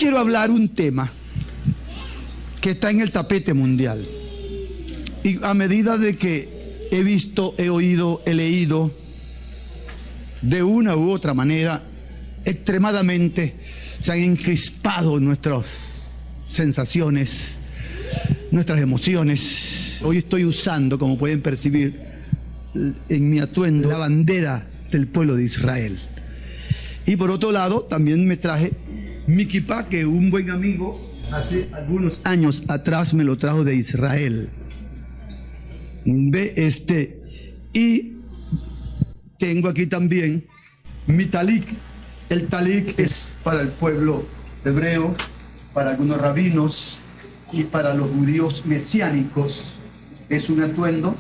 quiero hablar un tema que está en el tapete mundial. Y a medida de que he visto, he oído, he leído, de una u otra manera, extremadamente se han encrispado nuestras sensaciones, nuestras emociones. Hoy estoy usando, como pueden percibir, en mi atuendo, la bandera del pueblo de Israel. Y por otro lado, también me traje mi kipá, que un buen amigo hace algunos años atrás me lo trajo de Israel. Y tengo aquí también mi talik. El talik es para el pueblo hebreo, para algunos rabinos y para los judíos mesiánicos. Es un atuendo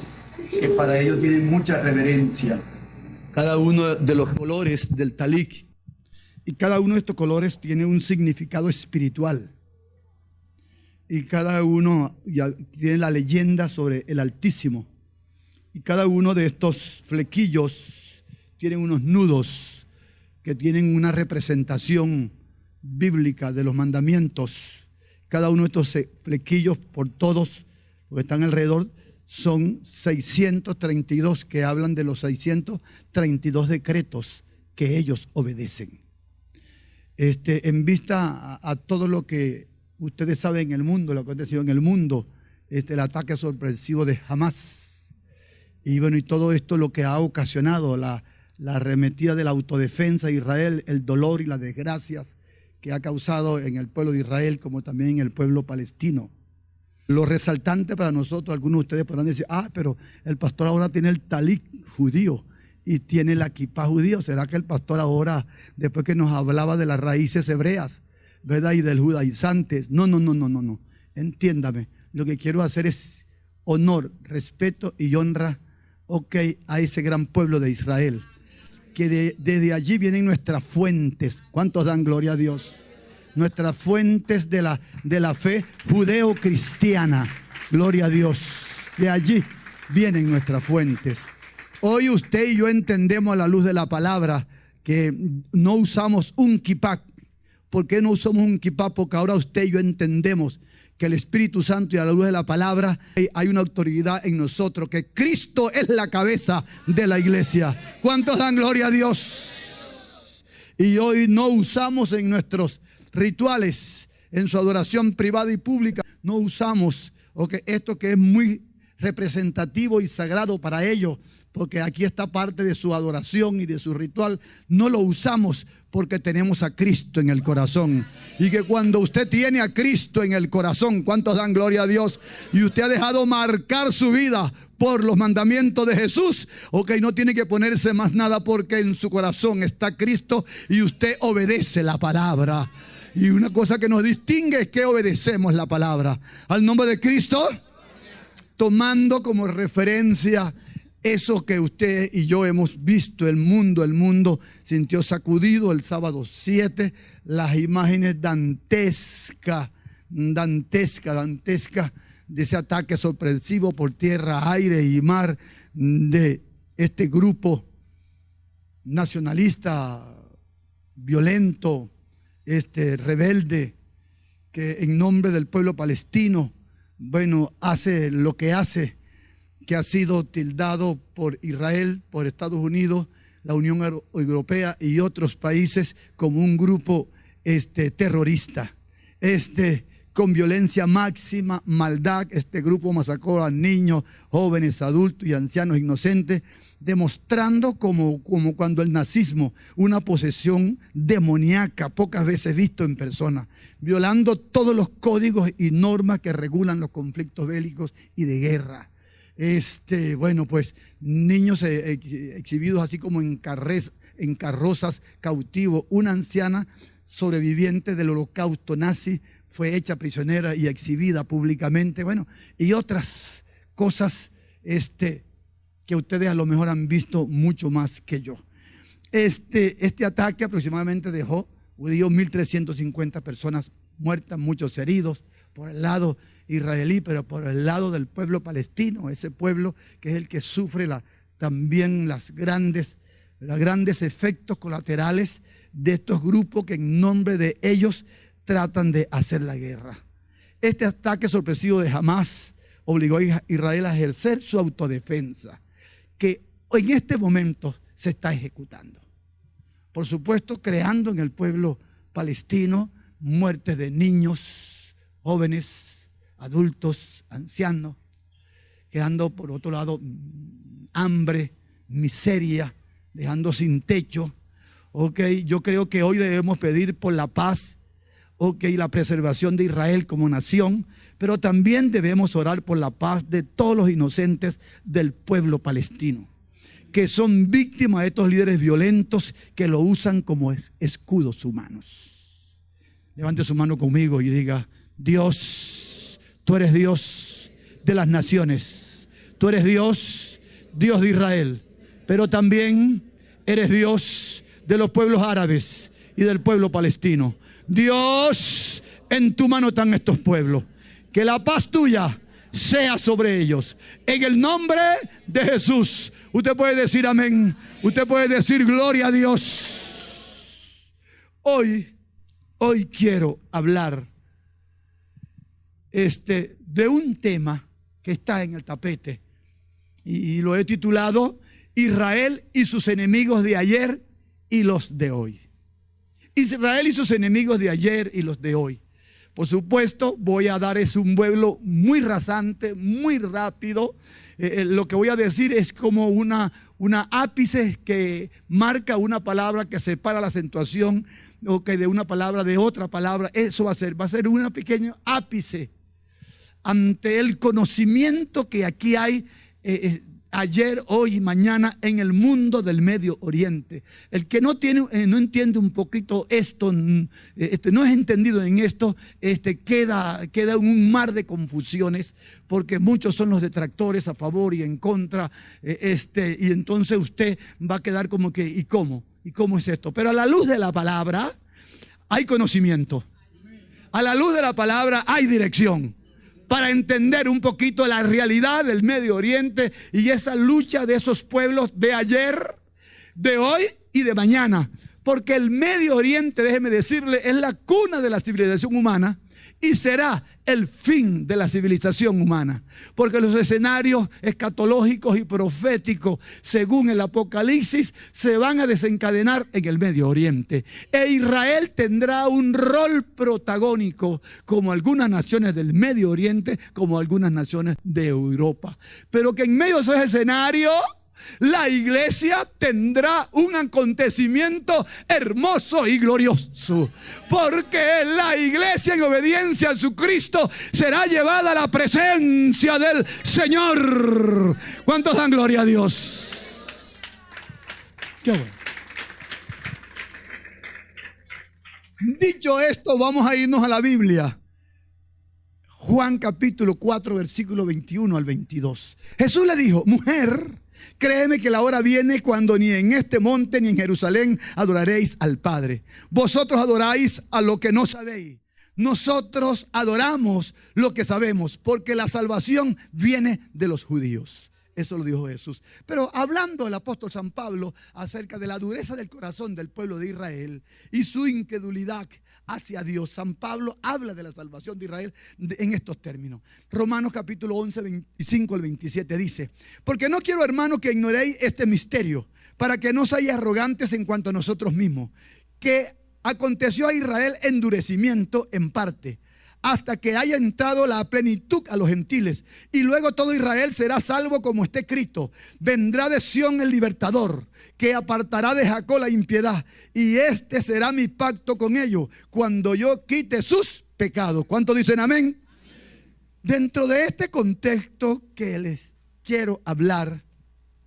que para ellos tiene mucha reverencia. Cada uno de los colores del talik y cada uno de estos colores tiene un significado espiritual. Y cada uno tiene la leyenda sobre el Altísimo. Y cada uno de estos flequillos tiene unos nudos que tienen una representación bíblica de los mandamientos. Cada uno de estos flequillos, por todos los que están alrededor, son 632 que hablan de los 632 decretos que ellos obedecen. En vista a todo lo que ustedes saben en el mundo, lo que ha acontecido en el mundo, el ataque sorpresivo de Hamas, y bueno, y todo esto lo que ha ocasionado la arremetida de la autodefensa de Israel, el dolor y las desgracias que ha causado en el pueblo de Israel como también en el pueblo palestino. Lo resaltante para nosotros, algunos de ustedes podrán decir, pero el pastor ahora tiene el talik judío y tiene la kipá judío. ¿Será que el pastor ahora, después que nos hablaba de las raíces hebreas, ¿verdad? Y del judaizante? No. Entiéndame, lo que quiero hacer es honor, respeto y honra, a ese gran pueblo de Israel, que desde allí vienen nuestras fuentes. ¿Cuántos dan gloria a Dios? Nuestras fuentes de la fe judeo-cristiana. Gloria a Dios. De allí vienen nuestras fuentes. Hoy usted y yo entendemos a la luz de la palabra que no usamos un kipá. ¿Por qué no usamos un kipá? Porque ahora usted y yo entendemos que el Espíritu Santo y a la luz de la palabra hay una autoridad en nosotros, que Cristo es la cabeza de la iglesia. ¿Cuántos dan gloria a Dios? Y hoy no usamos en nuestros rituales, en su adoración privada y pública, no usamos esto que es muy representativo y sagrado para ellos, porque aquí está parte de su adoración y de su ritual. No lo usamos porque tenemos a Cristo en el corazón. Y que cuando usted tiene a Cristo en el corazón, ¿cuántos dan gloria a Dios? Y usted ha dejado marcar su vida por los mandamientos de Jesús, no tiene que ponerse más nada, porque en su corazón está Cristo y usted obedece la palabra. Y una cosa que nos distingue es que obedecemos la palabra. Al nombre de Cristo, tomando como referencia eso que usted y yo hemos visto, el mundo sintió sacudido el sábado 7, las imágenes dantescas de ese ataque sorpresivo por tierra, aire y mar de este grupo nacionalista, violento, rebelde, que en nombre del pueblo palestino, hace lo que hace, que ha sido tildado por Israel, por Estados Unidos, la Unión Europea y otros países como un grupo terrorista. Con violencia máxima, maldad, este grupo masacró a niños, jóvenes, adultos y ancianos inocentes, demostrando como cuando el nazismo, una posesión demoníaca pocas veces visto en persona, violando todos los códigos y normas que regulan los conflictos bélicos y de guerra. Niños exhibidos así como en carrozas cautivos. Una anciana sobreviviente del holocausto nazi fue hecha prisionera y exhibida públicamente. Y otras cosas que ustedes a lo mejor han visto mucho más que yo. Este ataque aproximadamente dejó 1.350 personas muertas, muchos heridos por el lado israelí, pero por el lado del pueblo palestino, ese pueblo que es el que sufre también los grandes efectos colaterales de estos grupos que en nombre de ellos tratan de hacer la guerra. Este ataque sorpresivo de Hamás obligó a Israel a ejercer su autodefensa, que en este momento se está ejecutando. Por supuesto, creando en el pueblo palestino muertes de niños, jóvenes, adultos, ancianos, quedando por otro lado hambre, miseria, dejando sin techo. Yo creo que hoy debemos pedir por la paz, la preservación de Israel como nación, pero también debemos orar por la paz de todos los inocentes del pueblo palestino, que son víctimas de estos líderes violentos que lo usan como escudos humanos. Levante su mano conmigo y diga: Dios, tú eres Dios de las naciones, tú eres Dios, Dios de Israel, pero también eres Dios de los pueblos árabes y del pueblo palestino. Dios, en tu mano están estos pueblos. Que la paz tuya sea sobre ellos. En el nombre de Jesús. Usted puede decir amén. Usted puede decir gloria a Dios. Hoy quiero hablar de un tema que está en el tapete. Y lo he titulado Israel y sus enemigos de ayer y los de hoy. Israel y sus enemigos de ayer y los de hoy. Por supuesto, voy a dar un vuelo muy rasante, muy rápido. Lo que voy a decir es como una ápice que marca una palabra que separa la acentuación de una palabra de otra palabra. Eso va a ser un pequeño ápice ante el conocimiento que aquí hay ayer, hoy y mañana en el mundo del Medio Oriente. El que no entiende un poquito esto, no es entendido en esto, queda un mar de confusiones, porque muchos son los detractores a favor y en contra, y entonces usted va a quedar como que, ¿y cómo? ¿Y cómo es esto? Pero a la luz de la palabra hay conocimiento. A la luz de la palabra hay dirección, para entender un poquito la realidad del Medio Oriente y esa lucha de esos pueblos de ayer, de hoy y de mañana. Porque el Medio Oriente, déjeme decirle, es la cuna de la civilización humana y será el fin de la civilización humana. Porque los escenarios escatológicos y proféticos, según el Apocalipsis, se van a desencadenar en el Medio Oriente. E Israel tendrá un rol protagónico, como algunas naciones del Medio Oriente, como algunas naciones de Europa. Pero que en medio de esos escenarios, la iglesia tendrá un acontecimiento hermoso y glorioso, porque la iglesia, en obediencia a su Cristo, será llevada a la presencia del Señor. ¿Cuántos dan gloria a Dios? Qué bueno. Dicho esto, vamos a irnos a la Biblia. Juan capítulo 4, versículo 21 al 22. Jesús le dijo: mujer, créeme que la hora viene cuando ni en este monte ni en Jerusalén adoraréis al Padre. Vosotros adoráis a lo que no sabéis. Nosotros adoramos lo que sabemos, porque la salvación viene de los judíos. Eso lo dijo Jesús. Pero hablando el apóstol San Pablo acerca de la dureza del corazón del pueblo de Israel y su incredulidad hacia Dios, San Pablo habla de la salvación de Israel en estos términos. Romanos capítulo 11, 25 al 27 dice: porque no quiero, hermanos, que ignoréis este misterio, para que no seáis arrogantes en cuanto a nosotros mismos, que aconteció a Israel endurecimiento en parte, hasta que haya entrado la plenitud a los gentiles, y luego todo Israel será salvo, como está escrito: vendrá de Sión el libertador, que apartará de Jacob la impiedad, y este será mi pacto con ellos, cuando yo quite sus pecados. ¿Cuántos dicen amén? Dentro de este contexto que les quiero hablar,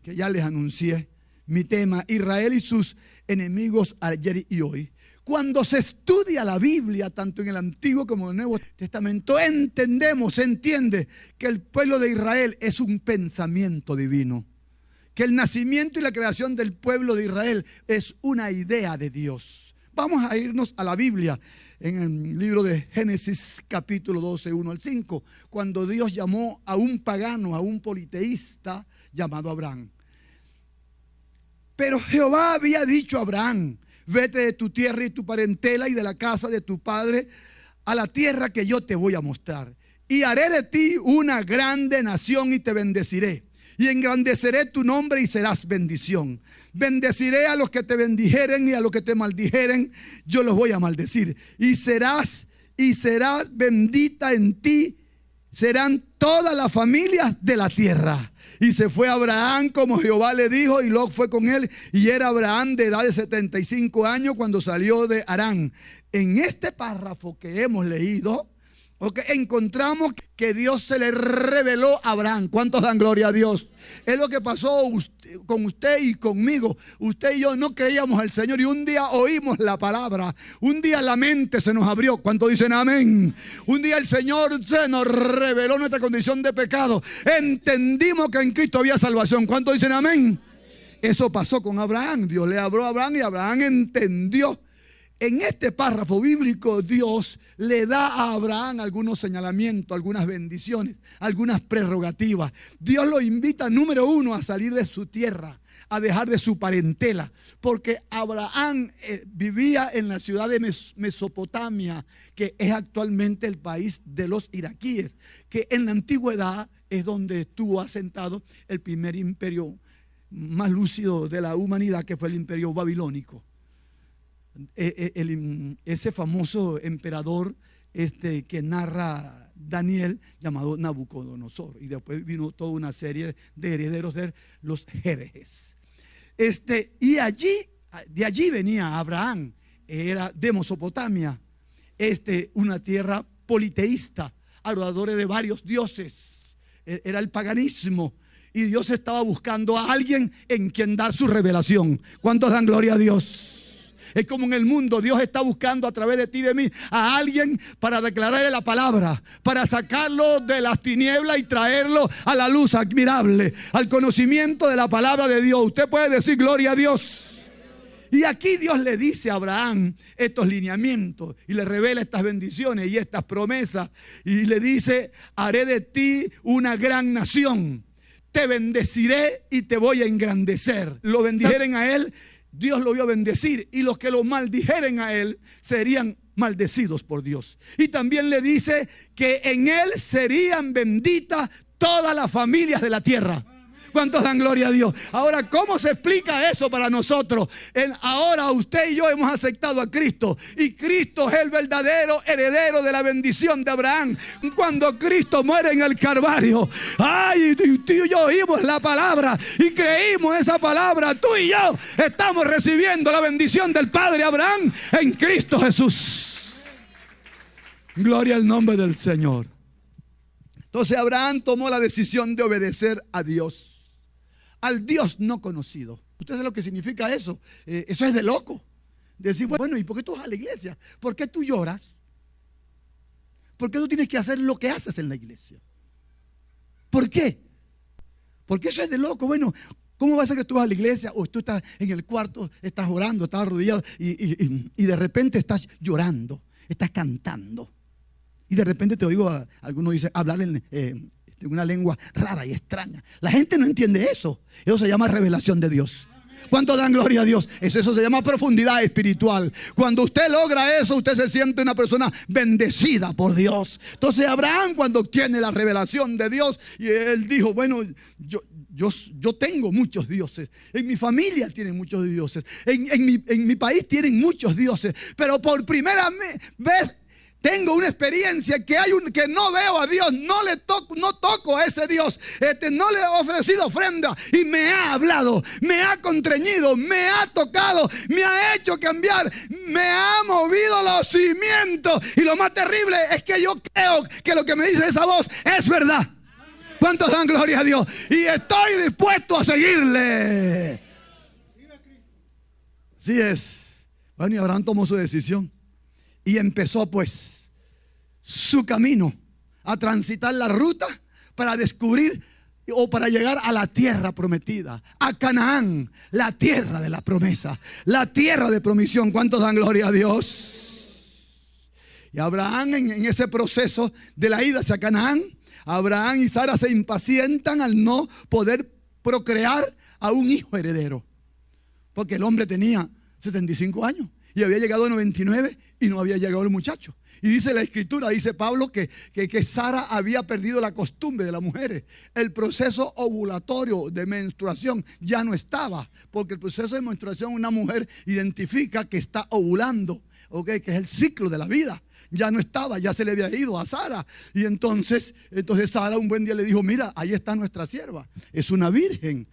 que ya les anuncié, mi tema, Israel y sus enemigos ayer y hoy. Cuando se estudia la Biblia, tanto en el Antiguo como en el Nuevo Testamento, se entiende que el pueblo de Israel es un pensamiento divino. Que el nacimiento y la creación del pueblo de Israel es una idea de Dios. Vamos a irnos a la Biblia, en el libro de Génesis capítulo 12, 1 al 5, cuando Dios llamó a un pagano, a un politeísta llamado Abraham. Pero Jehová había dicho a Abraham: vete de tu tierra y tu parentela y de la casa de tu padre a la tierra que yo te voy a mostrar. Y haré de ti una grande nación y te bendeciré. Y engrandeceré tu nombre y serás bendición. Bendeciré a los que te bendijeren y a los que te maldijeren, yo los voy a maldecir. Y serás bendita en ti, serán todas las familias de la tierra. Y se fue Abraham como Jehová le dijo, y Lot fue con él. Y era Abraham de edad de 75 años cuando salió de Harán. En este párrafo que hemos leído, encontramos que Dios se le reveló a Abraham. ¿Cuántos dan gloria a Dios? Es lo que pasó con usted y conmigo. Usted y yo no creíamos al Señor y un día oímos la palabra. Un día la mente se nos abrió. ¿Cuántos dicen amén? Un día el Señor se nos reveló nuestra condición de pecado. Entendimos que en Cristo había salvación. ¿Cuántos dicen amén? Eso pasó con Abraham. Dios le habló a Abraham y Abraham entendió. En este párrafo bíblico Dios le da a Abraham algunos señalamientos, algunas bendiciones, algunas prerrogativas. Dios lo invita, número uno, a salir de su tierra, a dejar de su parentela, porque Abraham vivía en la ciudad de Mesopotamia, que es actualmente el país de los iraquíes, que en la antigüedad es donde estuvo asentado el primer imperio más lúcido de la humanidad, que fue el imperio babilónico. Ese famoso emperador que narra Daniel, llamado Nabucodonosor, y después vino toda una serie de herederos de los Jerjes. Y de allí venía Abraham, era de Mesopotamia, una tierra politeísta, adoradores de varios dioses, era el paganismo. Y Dios estaba buscando a alguien en quien dar su revelación. ¿Cuántos dan gloria a Dios? Es como en el mundo, Dios está buscando a través de ti y de mí a alguien para declararle la palabra, para sacarlo de las tinieblas y traerlo a la luz admirable, al conocimiento de la palabra de Dios. Usted puede decir gloria a Dios. Y aquí Dios le dice a Abraham estos lineamientos y le revela estas bendiciones y estas promesas. Y le dice: haré de ti una gran nación, te bendeciré y te voy a engrandecer. Lo bendijeren a él, Dios lo iba a bendecir, y los que lo maldijeren a él serían maldecidos por Dios. Y también le dice que en él serían benditas todas las familias de la tierra. ¿Cuántos dan gloria a Dios? Ahora, ¿cómo se explica eso para nosotros? Ahora usted y yo hemos aceptado a Cristo, y Cristo es el verdadero heredero de la bendición de Abraham. Cuando Cristo muere en el Calvario, ay, tú y yo oímos la palabra y creímos esa palabra. Tú y yo estamos recibiendo la bendición del Padre Abraham en Cristo Jesús. Gloria al nombre del Señor. Entonces Abraham tomó la decisión de obedecer a Dios, al Dios no conocido. ¿Usted sabe lo que significa eso? Eso es de loco. Decir, bueno, ¿y por qué tú vas a la iglesia? ¿Por qué tú lloras? ¿Por qué tú tienes que hacer lo que haces en la iglesia? ¿Por qué? Porque eso es de loco. Bueno, ¿cómo va a ser que tú vas a la iglesia o tú estás en el cuarto, estás orando, estás arrodillado y de repente estás llorando, estás cantando? Y de repente te oigo, algunos dicen, hablar en una lengua rara y extraña. La gente no entiende eso. Eso se llama revelación de Dios. ¿Cuántos dan gloria a Dios? Eso se llama profundidad espiritual. Cuando usted logra eso, usted se siente una persona bendecida por Dios. Entonces Abraham, cuando obtiene la revelación de Dios, y él dijo, bueno, yo tengo muchos dioses. En mi familia tienen muchos dioses. En mi país tienen muchos dioses. Pero por primera vez tengo una experiencia que no veo a Dios, no toco a ese Dios, no le he ofrecido ofrenda y me ha hablado, me ha contrañido, me ha tocado, me ha hecho cambiar, me ha movido los cimientos. Y lo más terrible es que yo creo que lo que me dice esa voz es verdad. ¿Cuántos dan gloria a Dios? Y estoy dispuesto a seguirle. Así es. Bueno, y Abraham tomó su decisión y empezó pues su camino a transitar la ruta para descubrir o para llegar a la tierra prometida, a Canaán, la tierra de la promesa, la tierra de promisión. ¿Cuántos dan gloria a Dios? Y Abraham, en ese proceso de la ida hacia Canaán, Abraham y Sara se impacientan al no poder procrear a un hijo heredero, porque el hombre tenía 75 años. Y había llegado a 99 y no había llegado el muchacho. Y dice la escritura, dice Pablo, que Sara había perdido la costumbre de las mujeres. El proceso ovulatorio de menstruación ya no estaba, porque el proceso de menstruación una mujer identifica que está ovulando, que es el ciclo de la vida. Ya no estaba, ya se le había ido a Sara. Y entonces Sara un buen día le dijo, mira, ahí está nuestra sierva, es una virgen,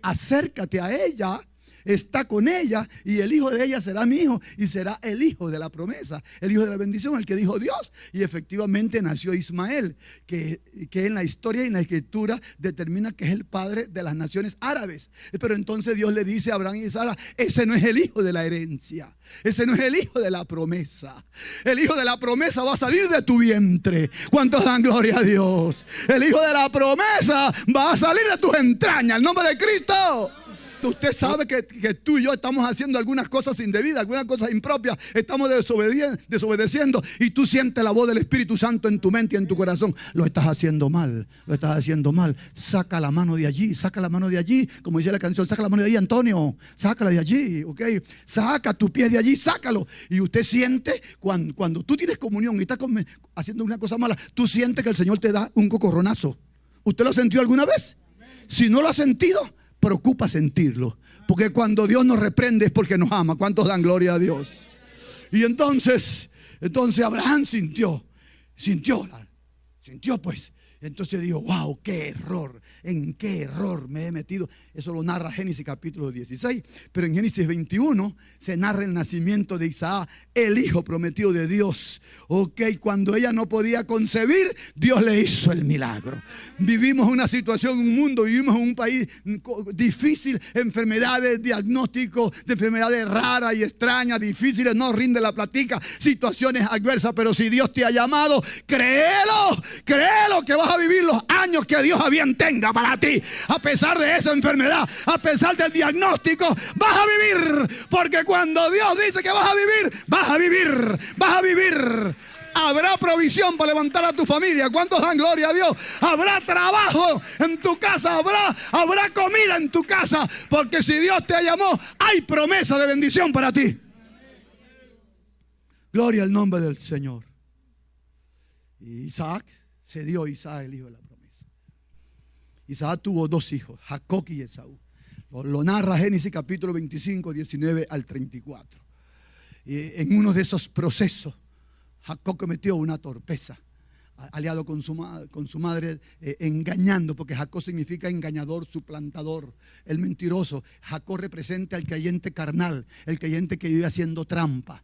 acércate a ella, está con ella, y el hijo de ella será mi hijo, y será el hijo de la promesa, el hijo de la bendición, el que dijo Dios. Y efectivamente nació Ismael, que en la historia y en la escritura determina que es el padre de las naciones árabes. Pero entonces Dios le dice a Abraham y Sara, ese no es el hijo de la herencia, ese no es el hijo de la promesa. El hijo de la promesa va a salir de tu vientre. ¿Cuántos dan gloria a Dios? El hijo de la promesa va a salir de tus entrañas, en nombre de Cristo. Usted sabe que tú y yo estamos haciendo algunas cosas indebidas, algunas cosas impropias, estamos desobedeciendo, y tú sientes la voz del Espíritu Santo en tu mente y en tu corazón. Lo estás haciendo mal, lo estás haciendo mal. Saca la mano de allí, saca la mano de allí, como dice la canción, saca la mano de allí, Antonio, sácala de allí, saca tu pie de allí, sácalo. Y usted siente, cuando tú tienes comunión y estás haciendo una cosa mala, tú sientes que el Señor te da un cocorronazo. ¿Usted lo sintió alguna vez? Si no lo ha sentido, preocupa sentirlo, porque cuando Dios nos reprende es porque nos ama. ¿Cuántos dan gloria a Dios? Y entonces Abraham sintió pues. Entonces dijo, wow, qué error, en qué error me he metido. Eso lo narra Génesis capítulo 16. Pero en Génesis 21 se narra el nacimiento de Isaac, el hijo prometido de Dios. Cuando ella no podía concebir, Dios le hizo el milagro. Vivimos una situación, un mundo, vivimos en un país difícil, enfermedades, diagnósticos de enfermedades raras y extrañas, difíciles, no rinde la platica, situaciones adversas. Pero si Dios te ha llamado, créelo que vas a vivir los años que Dios a bien tenga para ti. A pesar de esa enfermedad, a pesar del diagnóstico, vas a vivir. Porque cuando Dios dice que vas a vivir, vas a vivir, vas a vivir. Habrá provisión para levantar a tu familia. ¿Cuántos dan gloria a Dios? Habrá trabajo en tu casa, habrá comida en tu casa. Porque si Dios te llamó, hay promesa de bendición para ti. Gloria al nombre del Señor. Isaac, se dio Isaac, el hijo de la promesa. Isaac tuvo dos hijos, Jacob y Esaú. Lo narra Génesis capítulo 25, 19 al 34. Y en uno de esos procesos, Jacob cometió una torpeza, aliado con su madre, engañando, porque Jacob significa engañador, suplantador, el mentiroso. Jacob representa al creyente carnal, el creyente que vive haciendo trampa.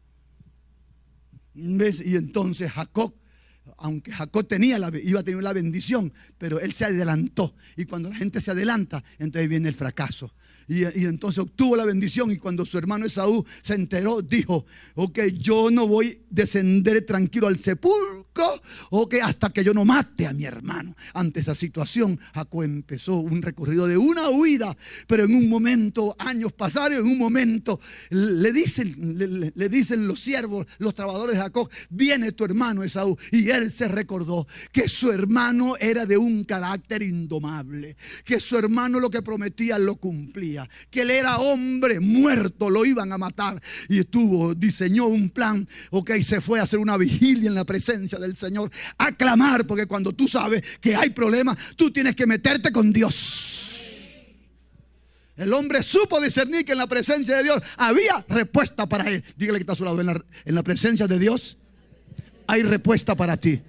¿Ves? Y entonces Jacob, aunque Jacob iba a tener la bendición, pero él se adelantó. Y cuando la gente se adelanta, entonces viene el fracaso. Y entonces obtuvo la bendición. Y cuando su hermano Esaú se enteró, dijo, yo no voy a descender tranquilo al sepulcro, hasta que yo no mate a mi hermano. Ante esa situación, Jacob empezó un recorrido de una huida. Pero en un momento, años pasaron, en un momento le dicen los siervos, los trabajadores de Jacob, viene tu hermano Esaú. Y él se recordó que su hermano era de un carácter indomable, que su hermano lo que prometía lo cumplía, que él era hombre muerto, lo iban a matar. Y diseñó un plan, se fue a hacer una vigilia en la presencia del Señor, a clamar, porque cuando tú sabes que hay problemas, tú tienes que meterte con Dios. El hombre supo discernir que en la presencia de Dios había respuesta para él. Dígale que está a su lado, en la presencia de Dios hay respuesta para ti.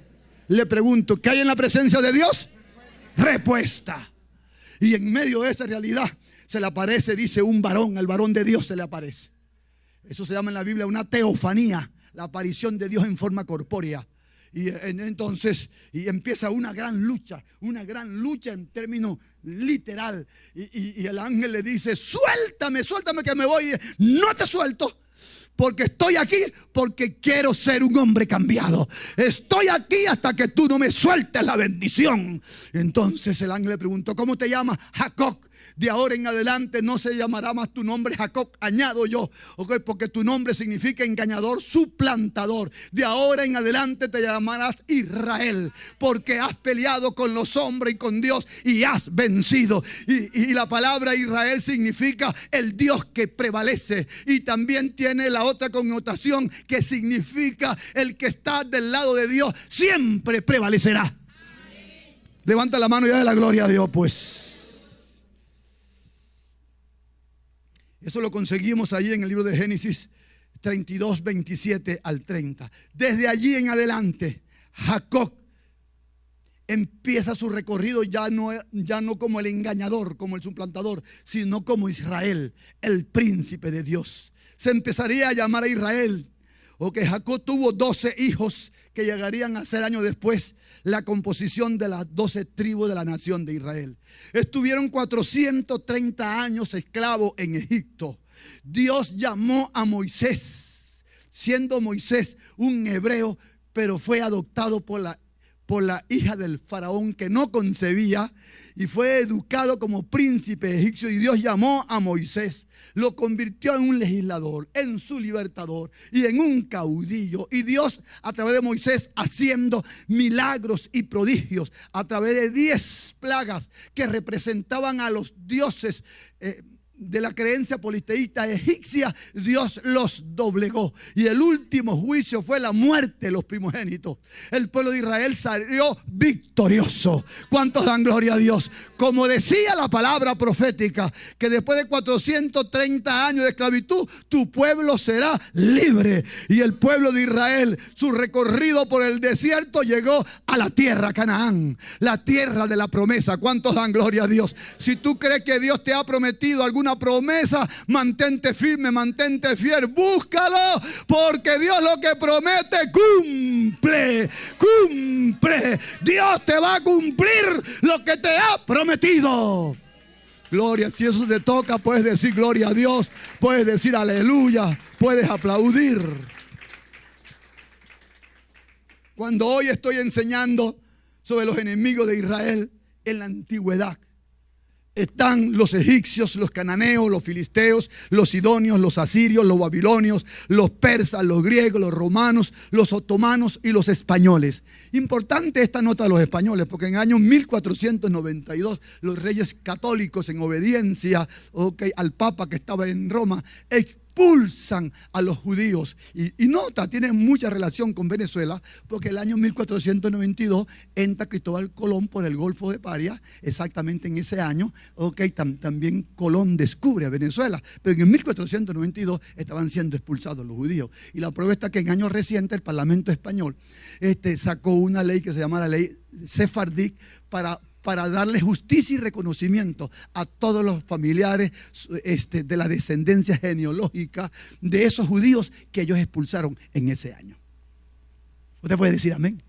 Le pregunto, ¿qué hay en la presencia de Dios? Respuesta. Y en medio de esa realidad se le aparece, dice, un varón, el varón de Dios se le aparece. Eso se llama en la Biblia una teofanía, la aparición de Dios en forma corpórea. Y entonces empieza una gran lucha en términos literal. Y el ángel le dice, suéltame que me voy. No te suelto Porque estoy aquí porque quiero ser un hombre cambiado. Estoy aquí hasta que tú no me sueltes la bendición. Entonces el ángel le preguntó: ¿cómo te llamas? Jacob. De ahora en adelante no se llamará más tu nombre Jacob, añado yo, ¿okay? Porque tu nombre significa engañador, suplantador. De ahora en adelante te llamarás Israel, porque has peleado con los hombres y con Dios y has vencido. Y la palabra Israel significa el Dios que prevalece, y también tiene la otra connotación que significa el que está del lado de Dios siempre prevalecerá. Levanta la mano y dale la gloria a Dios, pues. Eso lo conseguimos allí en el libro de Génesis 32, 27 al 30. Desde allí en adelante, Jacob empieza su recorrido ya no como el engañador, como el suplantador, sino como Israel, el príncipe de Dios. Se empezaría a llamar a Israel. Jacob tuvo 12 hijos que llegarían a ser años después la composición de las 12 tribus de la nación de Israel. Estuvieron 430 años esclavos en Egipto. Dios llamó a Moisés, siendo Moisés un hebreo, pero fue adoptado por la hija del faraón que no concebía, y fue educado como príncipe egipcio. Y Dios llamó a Moisés, lo convirtió en un legislador, en su libertador y en un caudillo. Y Dios, a través de Moisés, haciendo milagros y prodigios, a través de 10 plagas que representaban a los dioses de la creencia politeísta egipcia, Dios los doblegó. Y el último juicio fue la muerte de los primogénitos. El pueblo de Israel salió victorioso. ¿Cuántos dan gloria a Dios? Como decía la palabra profética, que después de 430 años de esclavitud, tu pueblo será libre. Y el pueblo de Israel, su recorrido por el desierto, llegó a la tierra Canaán, la tierra de la promesa. ¿Cuántos dan gloria a Dios? Si tú crees que Dios te ha prometido alguna promesa, mantente firme, mantente fiel, búscalo, porque Dios lo que promete cumple. Dios te va a cumplir lo que te ha prometido. Gloria, si eso te toca, puedes decir gloria a Dios, puedes decir aleluya, puedes aplaudir. Cuando hoy estoy enseñando sobre los enemigos de Israel en la antigüedad, están los egipcios, los cananeos, los filisteos, los sidonios, los asirios, los babilonios, los persas, los griegos, los romanos, los otomanos y los españoles. Importante esta nota de los españoles, porque en el año 1492 los reyes católicos, en obediencia al papa que estaba en Roma, expulsan a los judíos. Y nota, tiene mucha relación con Venezuela, porque el año 1492 entra Cristóbal Colón por el Golfo de Paria. Exactamente en ese año, también Colón descubre a Venezuela. Pero en el 1492 estaban siendo expulsados los judíos. Y la prueba está que en años recientes el Parlamento español sacó una ley que se llama la ley sefardí para darle justicia y reconocimiento a todos los familiares de la descendencia genealógica de esos judíos que ellos expulsaron en ese año. ¿Usted puede decir amén?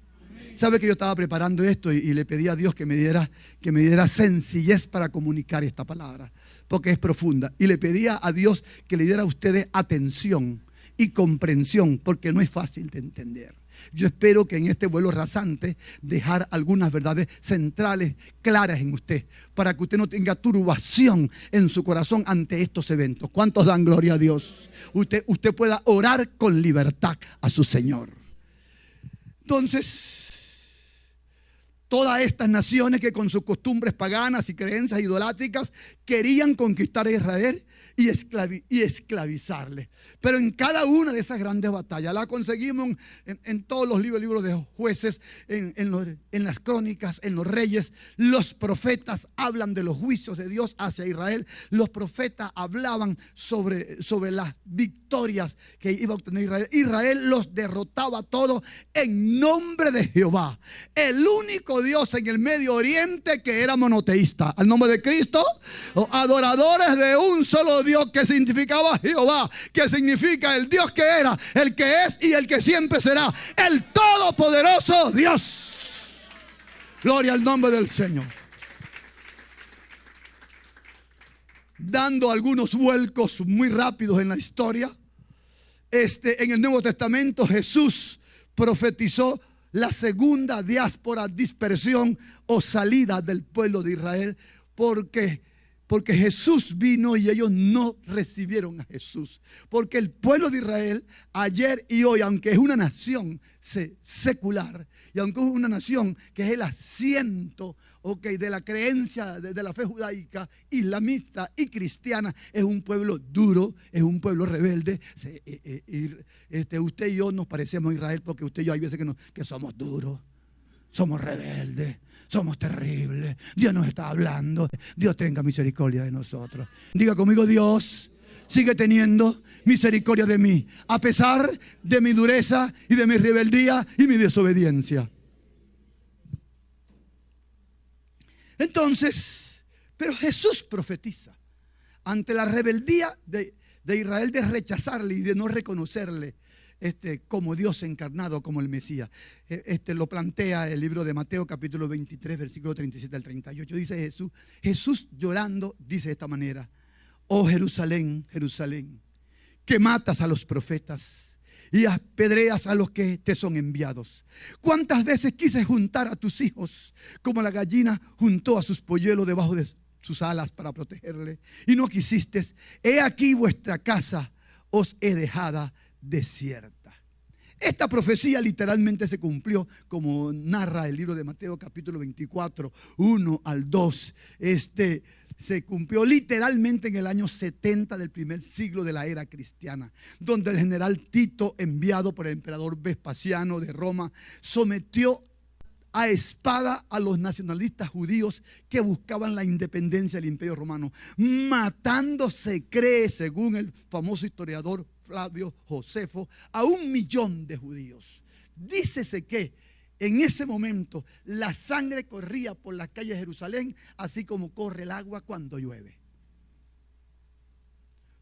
¿Sabe que yo estaba preparando esto y le pedí a Dios que me diera sencillez para comunicar esta palabra? Porque es profunda. Y le pedía a Dios que le diera a ustedes atención y comprensión, porque no es fácil de entender. Yo espero que en este vuelo rasante dejar algunas verdades centrales claras en usted, para que usted no tenga turbación en su corazón ante estos eventos. ¿Cuántos dan gloria a Dios? Usted pueda orar con libertad a su Señor. Entonces, todas estas naciones que con sus costumbres paganas y creencias idolátricas querían conquistar a Israel y esclavizarle. Pero en cada una de esas grandes batallas, la conseguimos en todos los libros de jueces, en las crónicas, en los reyes. Los profetas hablan de los juicios de Dios hacia Israel. Los profetas hablaban sobre las victorias que iba a obtener Israel. Israel los derrotaba todos en nombre de Jehová, el único Dios en el Medio Oriente que era monoteísta. Al nombre de Cristo, adoradores de un solo Dios, que significaba Jehová, que significa el Dios que era, el que es y el que siempre será, el todopoderoso Dios. Gloria al nombre del Señor. Dando algunos vuelcos muy rápidos en la historia, en el Nuevo Testamento Jesús profetizó la segunda diáspora, dispersión o salida del pueblo de Israel, porque Jesús vino y ellos no recibieron a Jesús. Porque el pueblo de Israel ayer y hoy, aunque es una nación secular, y aunque es una nación que es el asiento de la creencia de la fe judaica, islamista y cristiana, es un pueblo duro, es un pueblo rebelde. Usted y yo nos parecemos a Israel, porque usted y yo hay veces que somos duros, somos rebeldes, somos terribles. Dios nos está hablando. Dios tenga misericordia de nosotros. Diga conmigo: Dios sigue teniendo misericordia de mí, a pesar de mi dureza y de mi rebeldía y mi desobediencia. Entonces, pero Jesús profetiza ante la rebeldía de Israel, de rechazarle y de no reconocerle como Dios encarnado, como el Mesías. Lo plantea el libro de Mateo capítulo 23, versículo 37 al 38. Dice Jesús llorando, dice de esta manera: oh Jerusalén, Jerusalén, que matas a los profetas y apedreas a los que te son enviados. ¿Cuántas veces quise juntar a tus hijos como la gallina juntó a sus polluelos debajo de sus alas para protegerle? Y no quisiste. He aquí vuestra casa os he dejada desierta. Esta profecía literalmente se cumplió, como narra el libro de Mateo capítulo 24, 1 al 2. Se cumplió literalmente en el año 70 del primer siglo de la era cristiana, donde el general Tito, enviado por el emperador Vespasiano de Roma, sometió a espada a los nacionalistas judíos que buscaban la independencia del Imperio Romano, matando, se cree, según el famoso historiador Flavio Josefo, a 1 millón de judíos. Dícese que en ese momento la sangre corría por las calles de Jerusalén, así como corre el agua cuando llueve.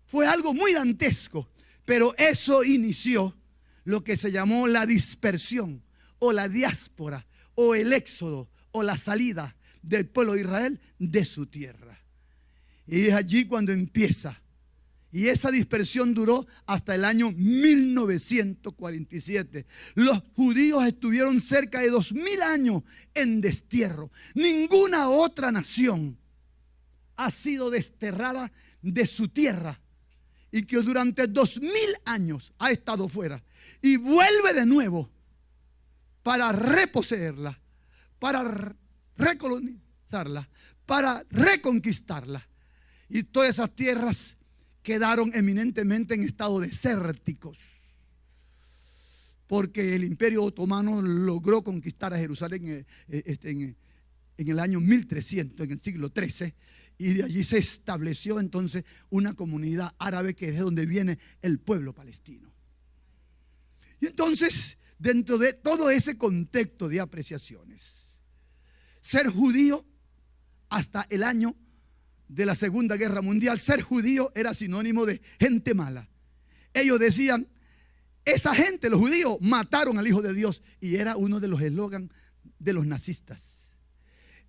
Fue algo muy dantesco, pero eso inició lo que se llamó la dispersión o la diáspora o el éxodo o la salida del pueblo de Israel de su tierra. Y es allí cuando empieza. Y esa dispersión duró hasta el año 1947. Los judíos estuvieron cerca de 2000 años en destierro. Ninguna otra nación ha sido desterrada de su tierra y que durante 2000 años ha estado fuera y vuelve de nuevo para reposeerla, para recolonizarla, para reconquistarla. Y todas esas tierras quedaron eminentemente en estado desérticos, porque el Imperio Otomano logró conquistar a Jerusalén en el año 1300, en el siglo XIII, y de allí se estableció entonces una comunidad árabe, que es de donde viene el pueblo palestino. Y entonces, dentro de todo ese contexto de apreciaciones, ser judío hasta el año de la Segunda Guerra Mundial, ser judío era sinónimo de gente mala. Ellos decían: esa gente, los judíos, mataron al Hijo de Dios. Y era uno de los eslogans de los nazistas.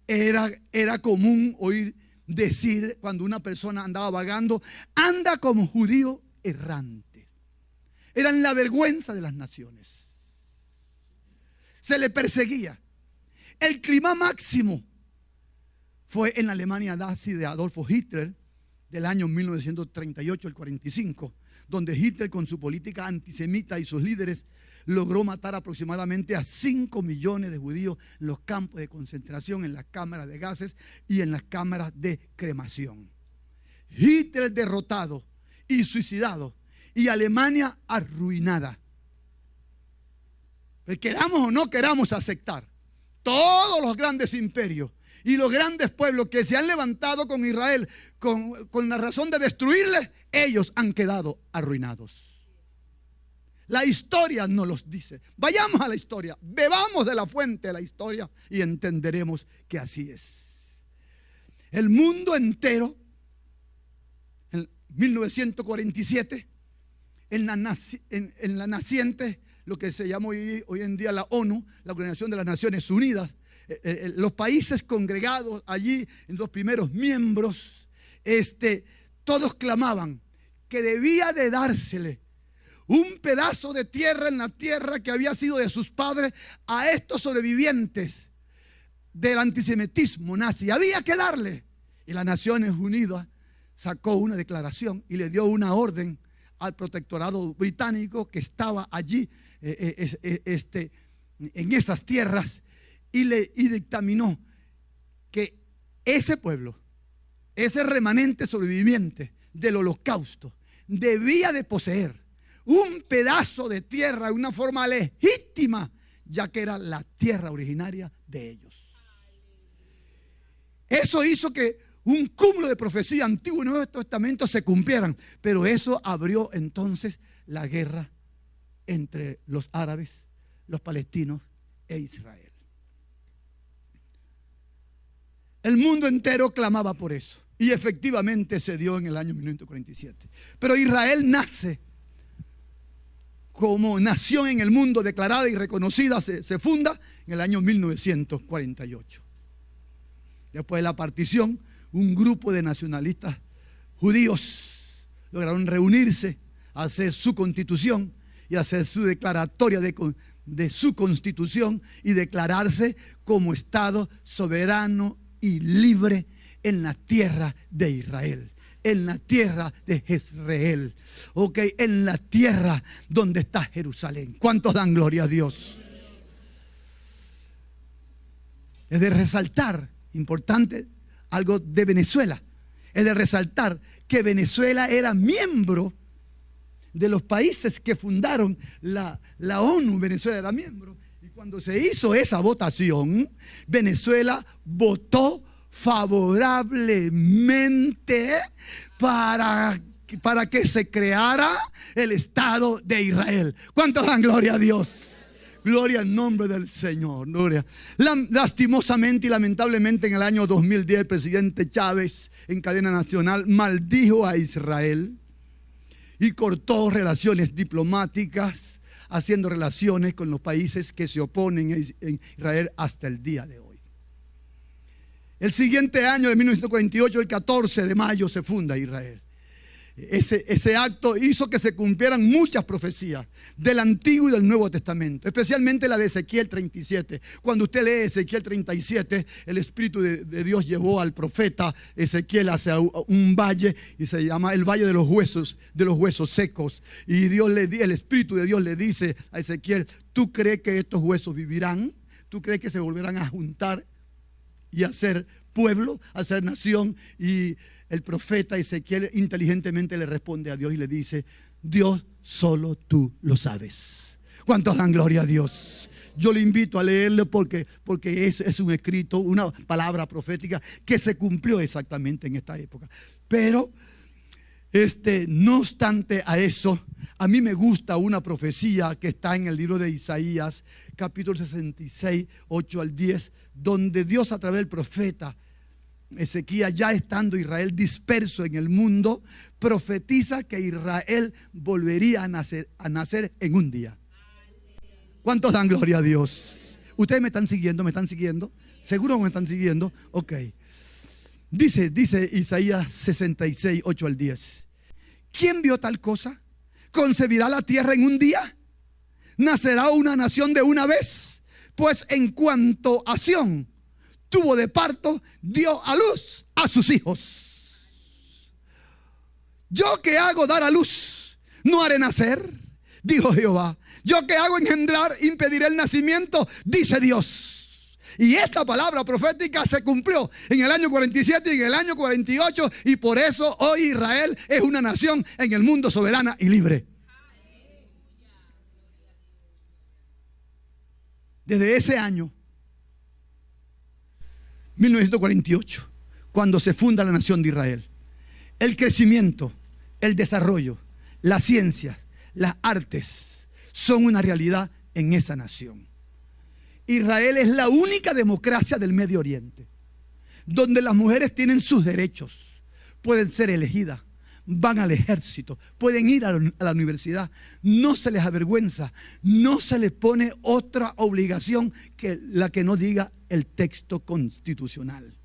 Era común oír decir, cuando una persona andaba vagando: anda como judío errante. Eran la vergüenza de las naciones. Se le perseguía. El clima máximo fue en la Alemania nazi de Adolfo Hitler, del año 1938 al 45, donde Hitler, con su política antisemita y sus líderes, logró matar aproximadamente a 5 millones de judíos en los campos de concentración, en las cámaras de gases y en las cámaras de cremación. Hitler derrotado y suicidado, y Alemania arruinada. Pues queramos o no queramos aceptar, todos los grandes imperios y los grandes pueblos que se han levantado con Israel con la razón de destruirles, ellos han quedado arruinados. La historia nos los dice. Vayamos a la historia, bebamos de la fuente de la historia y entenderemos que así es. El mundo entero, en 1947, en la naciente, lo que se llama hoy en día la ONU, la Organización de las Naciones Unidas, los países congregados allí, en los primeros miembros, todos clamaban que debía de dársele un pedazo de tierra en la tierra que había sido de sus padres a estos sobrevivientes del antisemitismo nazi. Había que darle. Y las Naciones Unidas sacó una declaración y le dio una orden al protectorado británico que estaba allí en esas tierras, y dictaminó que ese pueblo, ese remanente sobreviviente del holocausto, debía de poseer un pedazo de tierra de una forma legítima, ya que era la tierra originaria de ellos. Eso hizo que un cúmulo de profecías Antiguo y Nuevo Testamento se cumplieran, pero eso abrió entonces la guerra entre los árabes, los palestinos e Israel. El mundo entero clamaba por eso, y efectivamente se dio en el año 1947. Pero Israel nace como nación en el mundo, declarada y reconocida, se funda en el año 1948. Después de la partición, un grupo de nacionalistas judíos lograron reunirse, hacer su constitución y hacer su declaratoria de su constitución y declararse como Estado soberano y libre en la tierra de Israel, en la tierra de Jezreel, en la tierra donde está Jerusalén. ¿Cuántos dan gloria a Dios? Es de resaltar, importante, algo de Venezuela. Es de resaltar que Venezuela era miembro de los países que fundaron la ONU. Venezuela era miembro. Y cuando se hizo esa votación, Venezuela votó favorablemente para que se creara el Estado de Israel. ¿Cuántos dan gloria a Dios? Gloria al nombre del Señor. Gloria. Lastimosamente y lamentablemente en el año 2010 el presidente Chávez en cadena nacional maldijo a Israel y cortó relaciones diplomáticas, haciendo relaciones con los países que se oponen a Israel hasta el día de hoy. El siguiente año de 1948, el 14 de mayo, se funda Israel. Ese acto hizo que se cumplieran muchas profecías del Antiguo y del Nuevo Testamento, especialmente la de Ezequiel 37. Cuando usted lee Ezequiel 37, el Espíritu de Dios llevó al profeta Ezequiel hacia un valle, y se llama el Valle de los huesos secos. Y el Espíritu de Dios le dice a Ezequiel: ¿tú crees que estos huesos vivirán? ¿Tú crees que se volverán a juntar y a ser pueblo, a ser nación? Y el profeta Ezequiel inteligentemente le responde a Dios y le dice: Dios, solo tú lo sabes. ¿Cuántos dan gloria a Dios? Yo le invito a leerlo porque es un escrito, una palabra profética que se cumplió exactamente en esta época. Pero no obstante a eso, a mí me gusta una profecía que está en el libro de Isaías, capítulo 66, 8 al 10, donde Dios, a través del profeta Ezequiel, ya estando Israel disperso en el mundo, profetiza que Israel volvería a nacer en un día. ¿Cuántos dan gloria a Dios? ¿Ustedes me están siguiendo? ¿Me están siguiendo? ¿Seguro me están siguiendo? Ok. Dice Isaías 66, 8 al 10. ¿Quién vio tal cosa? ¿Concebirá la tierra en un día? ¿Nacerá una nación de una vez? Pues en cuanto a Sión tuvo de parto, dio a luz a sus hijos. Yo que hago dar a luz, no haré nacer, dijo Jehová. Yo que hago engendrar, impediré el nacimiento, dice Dios. Y esta palabra profética se cumplió en el año 47 y en el año 48, y por eso hoy Israel es una nación en el mundo soberana y libre. Desde ese año 1948, cuando se funda la nación de Israel, el crecimiento, el desarrollo, la ciencia, las artes son una realidad en esa nación. Israel es la única democracia del Medio Oriente donde las mujeres tienen sus derechos, pueden ser elegidas, van al ejército, pueden ir a la universidad, no se les avergüenza, no se les pone otra obligación que la que no diga el texto constitucional.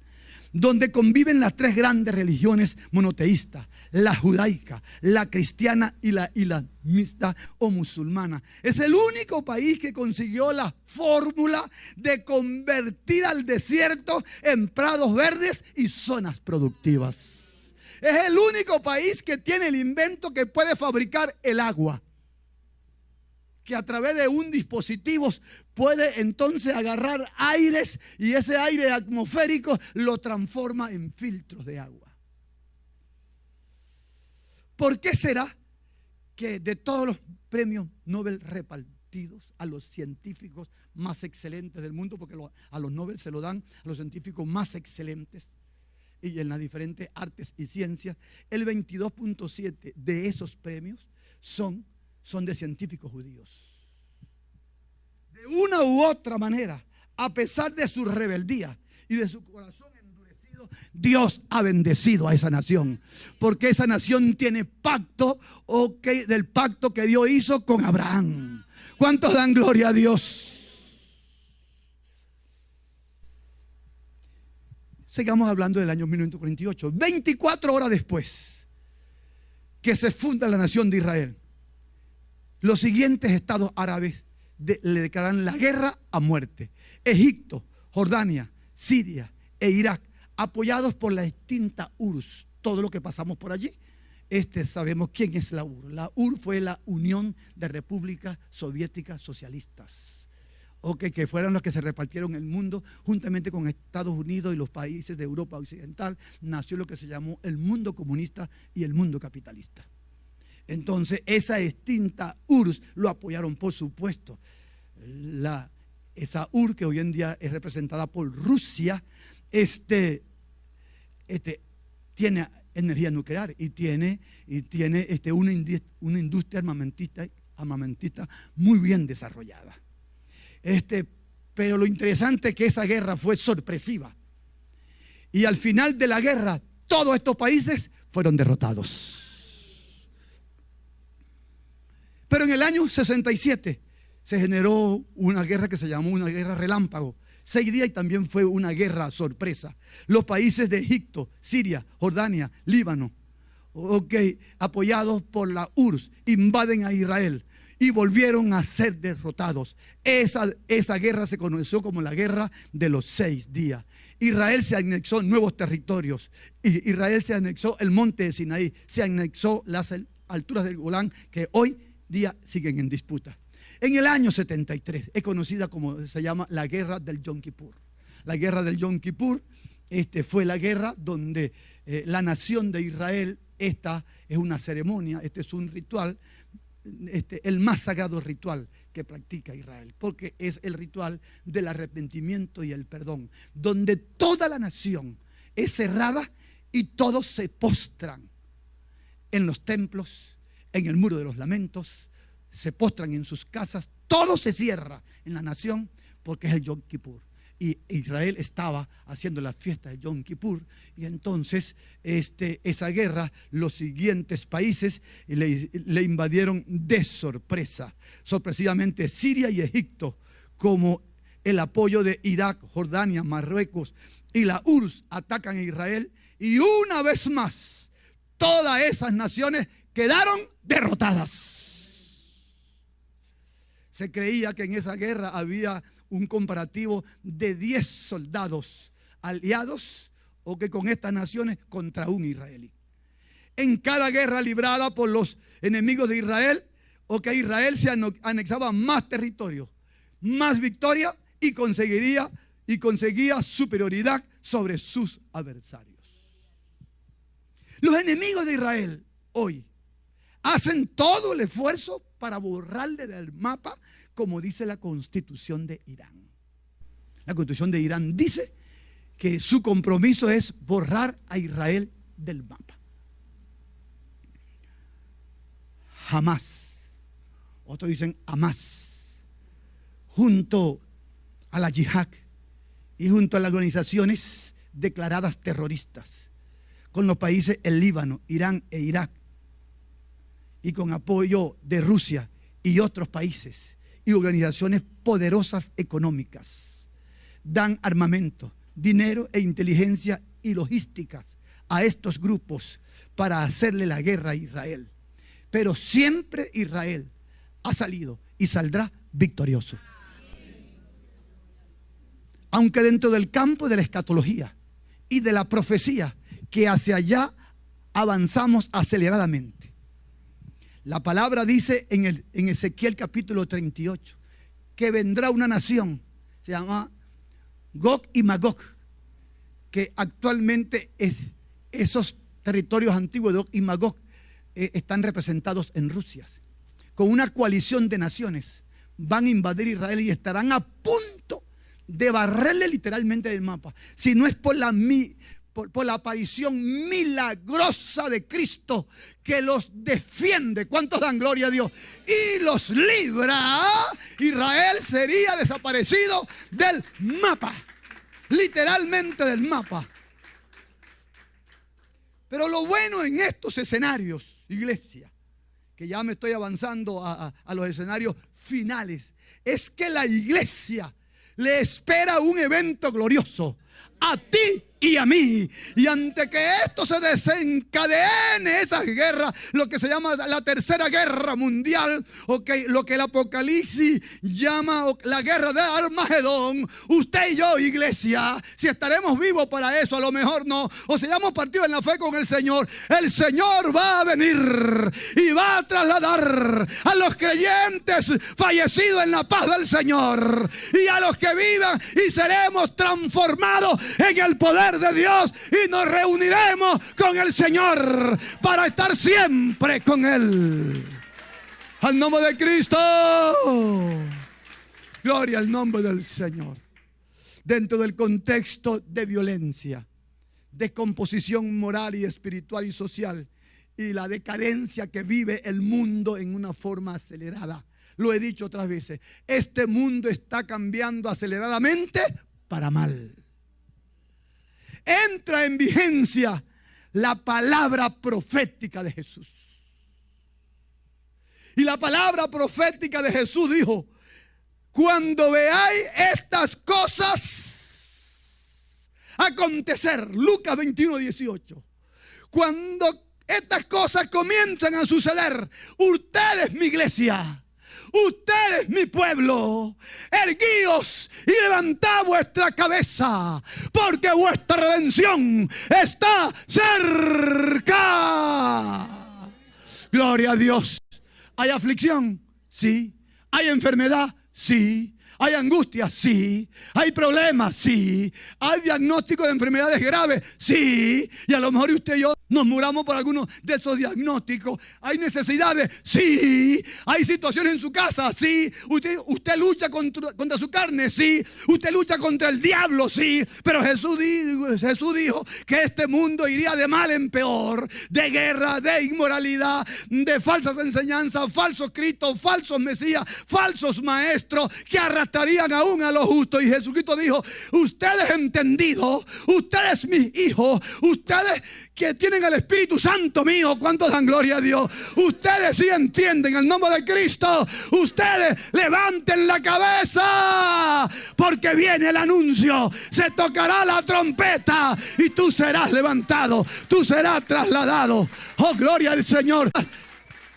donde conviven las tres grandes religiones monoteístas, la judaica, la cristiana y la islamista o musulmana. Es el único país que consiguió la fórmula de convertir al desierto en prados verdes y zonas productivas. Es el único país que tiene el invento que puede fabricar el agua, que a través de un dispositivo puede entonces agarrar aires y ese aire atmosférico lo transforma en filtros de agua. ¿Por qué será que de todos los premios Nobel repartidos a los científicos más excelentes del mundo, porque a los Nobel se lo dan a los científicos más excelentes y en las diferentes artes y ciencias, el 22.7 de esos premios son de científicos judíos? De una u otra manera, a pesar de su rebeldía y de su corazón endurecido, Dios ha bendecido a esa nación, porque esa nación tiene pacto, del pacto que Dios hizo con Abraham. ¿Cuántos dan gloria a Dios? Sigamos hablando del año 1948. 24 horas después que se funda la nación de Israel, los siguientes estados árabes le declaran la guerra a muerte: Egipto, Jordania, Siria e Irak, apoyados por la extinta URSS. Todo lo que pasamos por allí, sabemos quién es la URSS. La URSS fue la Unión de Repúblicas Soviéticas Socialistas, que fueron los que se repartieron el mundo juntamente con Estados Unidos y los países de Europa Occidental. Nació lo que se llamó el mundo comunista y el mundo capitalista. Entonces esa extinta URSS lo apoyaron, por supuesto. Esa URSS, que hoy en día es representada por Rusia, tiene energía nuclear y tiene una industria armamentista muy bien desarrollada. Pero lo interesante es que esa guerra fue sorpresiva. Y al final de la guerra, todos estos países fueron derrotados. Pero en el año 67 se generó una guerra que se llamó una guerra relámpago. 6 días y también fue una guerra sorpresa. Los países de Egipto, Siria, Jordania, Líbano, apoyados por la URSS, invaden a Israel y volvieron a ser derrotados. Esa guerra se conoció como la guerra de los 6 días. Israel se anexó nuevos territorios. Israel se anexó el monte de Sinaí, se anexó las alturas del Golán, que hoy día siguen en disputa. En el año 73 es conocida como se llama la guerra del Yom Kippur. La guerra del Yom Kippur fue la guerra donde la nación de Israel, esta es una ceremonia, es un ritual, el más sagrado ritual que practica Israel, porque es el ritual del arrepentimiento y el perdón, donde toda la nación es cerrada y todos se postran en los templos, en el muro de los lamentos, se postran en sus casas, todo se cierra en la nación porque es el Yom Kippur. Y Israel estaba haciendo la fiesta de Yom Kippur, y entonces esa guerra, los siguientes países le invadieron de sorpresa. Sorpresivamente Siria y Egipto, como el apoyo de Irak, Jordania, Marruecos y la URSS atacan a Israel, y una vez más todas esas naciones quedaron derrotadas. Se creía que en esa guerra había un comparativo de 10 soldados aliados con estas naciones contra un israelí. En cada guerra librada por los enemigos de Israel, Israel se anexaba más territorio, más victoria y conseguía superioridad sobre sus adversarios. Los enemigos de Israel hoy hacen todo el esfuerzo para borrarle del mapa, como dice la Constitución de Irán. La Constitución de Irán dice que su compromiso es borrar a Israel del mapa. Jamás, otros dicen Hamás, junto a la yihad y junto a las organizaciones declaradas terroristas, con los países el Líbano, Irán e Irak, y con apoyo de Rusia y otros países y organizaciones poderosas económicas, dan armamento, dinero e inteligencia y logísticas a estos grupos para hacerle la guerra a Israel. Pero siempre Israel ha salido y saldrá victorioso. Aunque dentro del campo de la escatología y de la profecía, que hacia allá avanzamos aceleradamente. La palabra dice en Ezequiel capítulo 38 que vendrá una nación, se llama Gog y Magog, que actualmente esos territorios antiguos de Gog y Magog están representados en Rusia. Con una coalición de naciones van a invadir Israel y estarán a punto de barrerle literalmente del mapa. Si no es por la aparición milagrosa de Cristo que los defiende. ¿Cuántos dan gloria a Dios? Y los libra. Israel sería desaparecido del mapa. Literalmente del mapa. Pero lo bueno en estos escenarios, iglesia, que ya me estoy avanzando a los escenarios finales, es que la iglesia le espera un evento glorioso a ti y a mí. Y ante que esto se desencadene, esas guerras, lo que se llama la tercera guerra mundial, lo que el Apocalipsis llama la guerra de Armagedón, usted y yo, iglesia, si estaremos vivos para eso, a lo mejor no, o si hayamos partido en la fe con el Señor va a venir y va a trasladar a los creyentes fallecidos en la paz del Señor y a los que vivan, y seremos transformados en el poder de Dios y nos reuniremos con el Señor para estar siempre con Él. Al nombre de Cristo. Gloria al nombre del Señor. Dentro del contexto de violencia, descomposición moral y espiritual y social, y la decadencia que vive el mundo en una forma acelerada. Lo he dicho otras veces, este mundo está cambiando aceleradamente para mal. Entra en vigencia la palabra profética de Jesús. Y la palabra profética de Jesús dijo: cuando veáis estas cosas acontecer, Lucas 21:18, cuando estas cosas comienzan a suceder, ustedes, mi iglesia, ustedes, mi pueblo, erguíos y levantad vuestra cabeza, porque vuestra redención está cerca. Gloria a Dios. ¿Hay aflicción? Sí. ¿Hay enfermedad? Sí. ¿Hay angustia? Sí. ¿Hay problemas? Sí. ¿Hay diagnóstico de enfermedades graves? Sí. Y a lo mejor usted y yo nos muramos por algunos de esos diagnósticos. ¿Hay necesidades? Sí. ¿Hay situaciones en su casa? Sí. ¿Usted lucha contra su carne? Sí. ¿Usted lucha contra el diablo? Sí. Pero Jesús dijo que este mundo iría de mal en peor, de guerra, de inmoralidad, de falsas enseñanzas, falsos cristos, falsos mesías, falsos maestros que arrastrarían aún a los justos. Y Jesucristo dijo: ustedes entendidos, ustedes mis hijos, ustedes que tienen el Espíritu Santo mío, ¿cuántos dan gloria a Dios? Ustedes sí entienden el nombre de Cristo. Ustedes levanten la cabeza, porque viene el anuncio. Se tocará la trompeta y tú serás levantado, tú serás trasladado. Oh, gloria al Señor.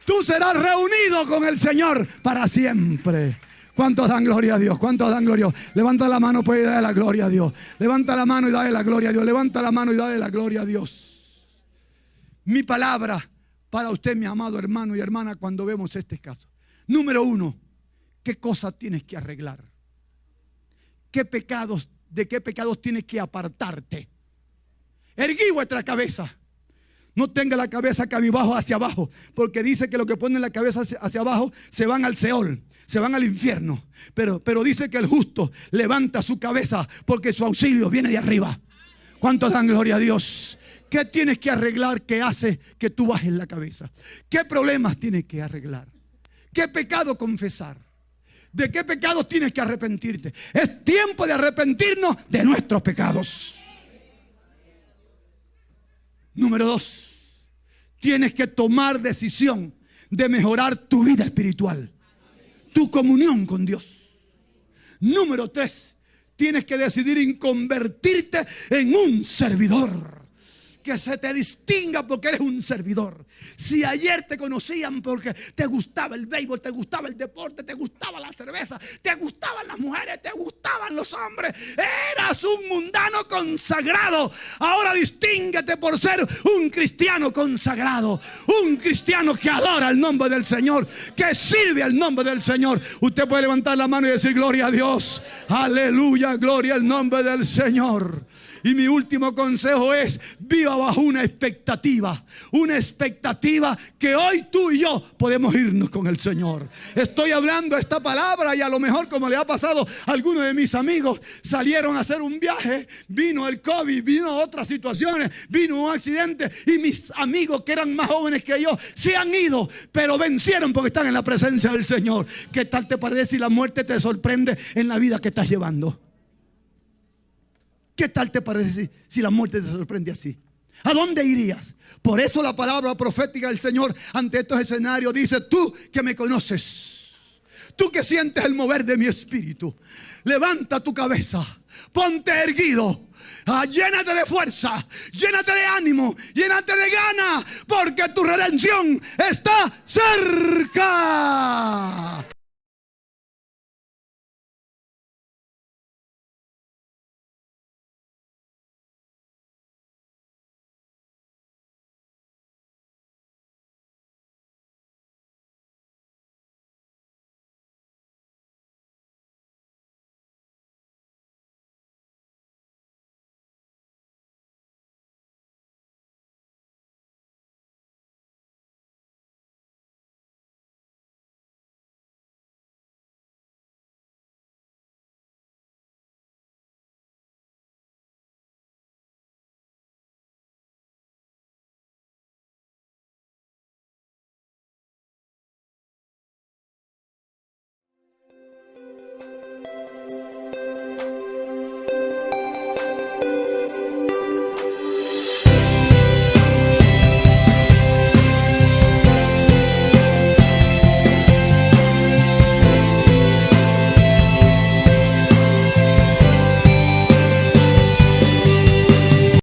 Tú serás reunido con el Señor para siempre. ¿Cuántos dan gloria a Dios? ¿Cuántos dan gloria a Dios? Levanta la mano pues y dale la gloria a Dios. Levanta la mano y dale la gloria a Dios. Levanta la mano y dale la gloria a Dios. Mi palabra para usted, mi amado hermano y hermana, cuando vemos este caso. Número 1, ¿qué cosas tienes que arreglar? ¿De qué pecados tienes que apartarte? Erguí vuestra cabeza. No tenga la cabeza cabizbajo hacia abajo, porque dice que los que ponen la cabeza hacia abajo se van al Seol, se van al infierno. Pero dice que el justo levanta su cabeza porque su auxilio viene de arriba. ¿Cuántos dan gloria a Dios? ¿Qué tienes que arreglar que hace que tú bajes la cabeza? ¿Qué problemas tienes que arreglar? ¿Qué pecado confesar? ¿De qué pecados tienes que arrepentirte? Es tiempo de arrepentirnos de nuestros pecados. Número 2, tienes que tomar decisión de mejorar tu vida espiritual, tu comunión con Dios. Número 3, tienes que decidir en convertirte en un servidor. Que se te distinga porque eres un servidor. Si ayer te conocían porque te gustaba el béisbol, te gustaba el deporte, te gustaba la cerveza, te gustaban las mujeres, te gustaban los hombres, eras un mundano consagrado. Ahora distínguete por ser un cristiano consagrado, un cristiano que adora el nombre del Señor, que sirve al nombre del Señor. Usted puede levantar la mano y decir gloria a Dios, aleluya, gloria al nombre del Señor. Y mi último consejo es: viva bajo una expectativa que hoy tú y yo podemos irnos con el Señor. Estoy hablando esta palabra y a lo mejor, como le ha pasado a algunos de mis amigos, salieron a hacer un viaje, vino el COVID, vino otras situaciones, vino un accidente y mis amigos que eran más jóvenes que yo se han ido, pero vencieron porque están en la presencia del Señor. ¿Qué tal te parece si la muerte te sorprende en la vida que estás llevando? ¿Qué tal te parece si la muerte te sorprende así? ¿A dónde irías? Por eso la palabra profética del Señor ante estos escenarios dice: tú que me conoces, tú que sientes el mover de mi espíritu, levanta tu cabeza, ponte erguido, llénate de fuerza, llénate de ánimo, llénate de gana, porque tu redención está cerca.